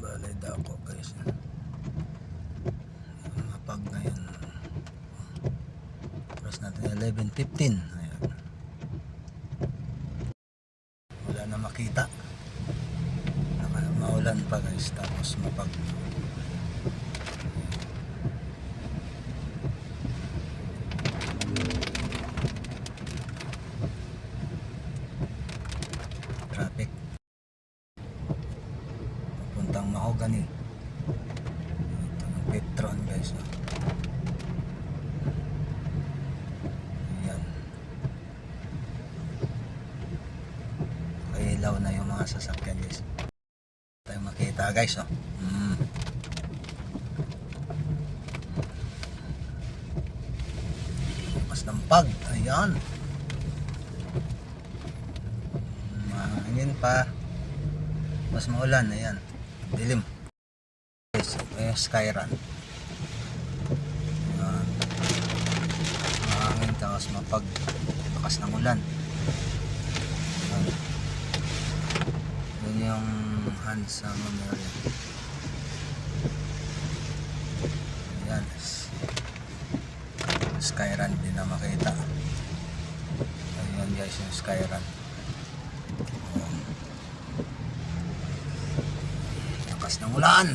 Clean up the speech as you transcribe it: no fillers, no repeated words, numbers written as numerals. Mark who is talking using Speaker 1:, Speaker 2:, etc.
Speaker 1: Balay Dako guys. Mapag ngayon. Oras natin 11:15. Ayan. Wala na makita. Maulan pa guys. Tapos mapag. Traffic. Papuntang Mahogany. Ito ng Petron guys. Ayan. Ilaw na yung mga sasakyan guys. Tayo makita guys. Mas lampag. Ayan. Mahangin pa. Mas maulan. Ayan. Dilim. May Skyrun. Ayan. Mahangin tapos mapag. Lakas ng ulan. Ayan. Yun yung Hansa Memorial. Ayan. Skyrun din na makita. Ayan guys yung Skyrun. Lakas ng ulan.